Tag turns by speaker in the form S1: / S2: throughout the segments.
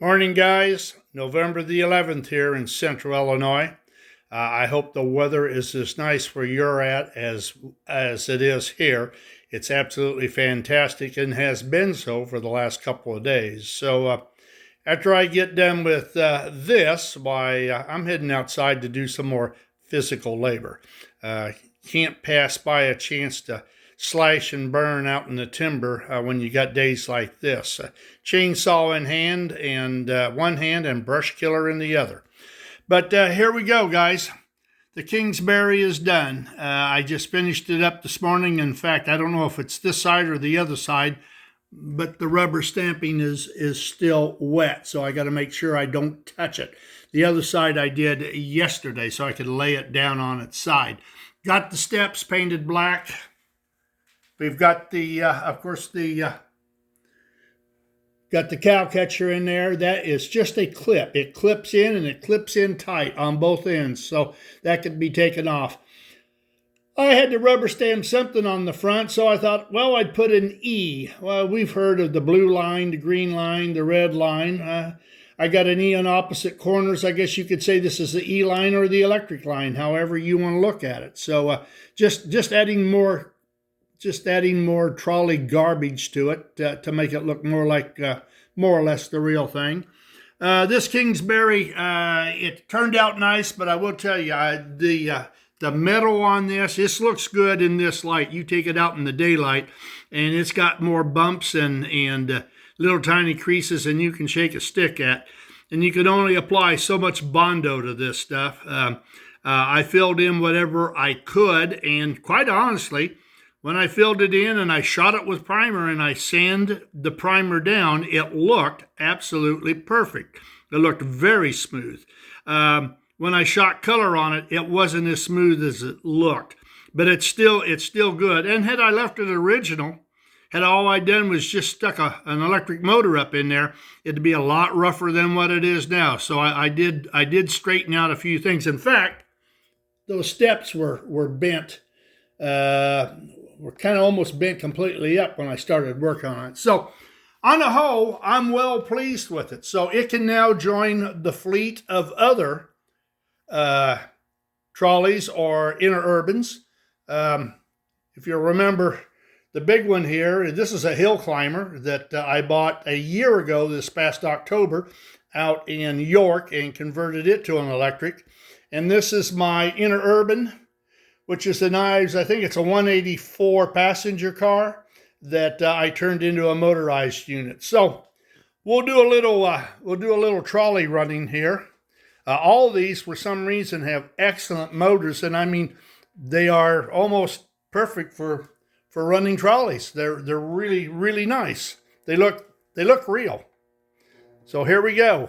S1: Morning, guys. November the 11th here in central Illinois. I hope the weather is as nice where you're at as it is here. It's absolutely fantastic and has been so for the last couple of days. So after I get done with this, I'm heading outside to do some more physical labor. Can't pass by a chance to slash and burn out in the timber when you got days like this. Chainsaw in hand and one hand and brush killer in the other. But here we go, guys. The Kingsberry is done. I just finished it up this morning. In fact, I don't know if it's this side or the other side, but the rubber stamping is still wet, so I got to make sure I don't touch it. The other side I did yesterday, so I could lay it down on its side. Got the steps painted black. We've got of course, got the cow catcher in there. That is just a clip. It clips in and it clips in tight on both ends, so that could be taken off. I had to rubber stamp something on the front, so I thought, well, I'd put an E. Well, we've heard of the blue line, the green line, the red line. I got an E on opposite corners. I guess you could say this is the E line or the electric line, however you want to look at it. So just adding more trolley garbage to it to make it look more like more or less the real thing. This Kingsbury, it turned out nice, but I will tell you, the metal on this looks good in this light. You take it out in the daylight, and it's got more bumps and little tiny creases than you can shake a stick at. And you can only apply so much Bondo to this stuff. I filled in whatever I could, and quite honestly, when I filled it in and I shot it with primer and I sanded the primer down, it looked absolutely perfect. It looked very smooth. When I shot color on it, it wasn't as smooth as it looked, but it's still good. And had I left it original, had all I done was just stuck an electric motor up in there, it'd be a lot rougher than what it is now. So I did straighten out a few things. In fact, those steps were bent. Were kind of almost bent completely up when I started work on it. So on the whole, I'm well pleased with it. So it can now join the fleet of other trolleys or interurbans. If you remember the big one here, this is a hill climber that I bought a year ago this past October out in York and converted it to an electric. And this is my interurban, which is the knives. I think it's a 184 passenger car that I turned into a motorized unit. So we'll do a little trolley running here. All of these, for some reason, have excellent motors, and I mean, they are almost perfect for running trolleys. They're really, really nice. They look real. So here we go.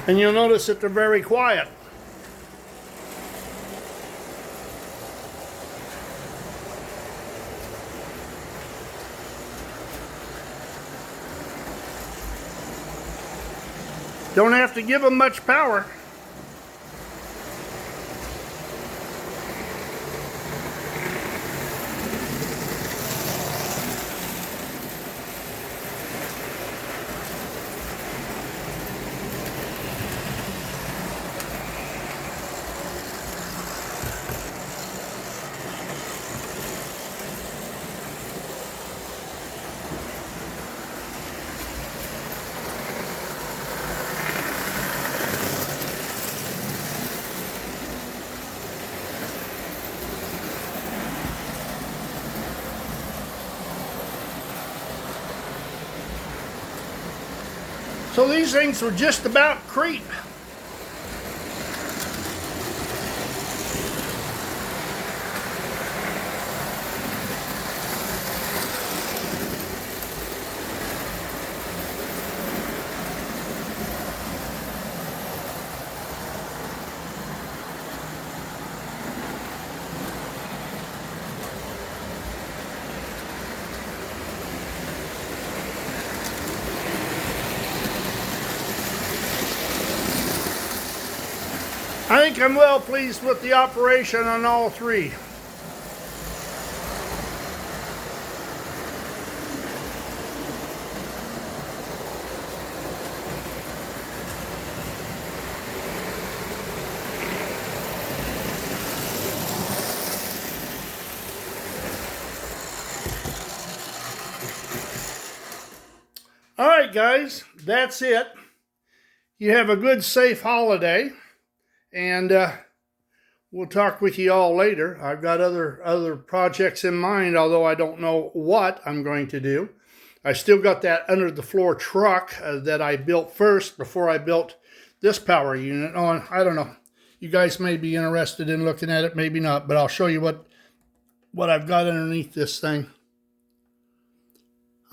S1: And you'll notice that they're very quiet. Don't have to give them much power. So these things were just about creep. I think I'm well pleased with the operation on all three. All right, guys, that's it. You have a good, safe holiday, and we'll talk with you all later. I've got other projects in mind, although I don't know what I'm going to do. I still got that under-the-floor truck that I built first before I built this power unit on. I don't know. You guys may be interested in looking at it, maybe not, but I'll show you what I've got underneath this thing.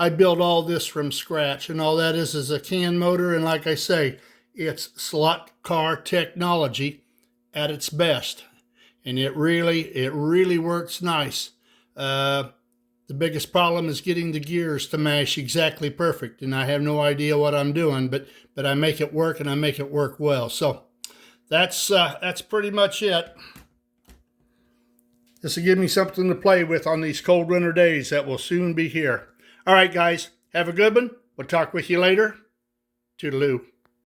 S1: I built all this from scratch, and all that is a can motor, and like I say, it's slot car technology at its best, and it really works nice. The biggest problem is getting the gears to mash exactly perfect, and I have no idea what I'm doing, but I make it work, and I make it work well. So that's pretty much it. This will give me something to play with on these cold winter days that will soon be here. All right, guys, have a good one. We'll talk with you later. Toodaloo.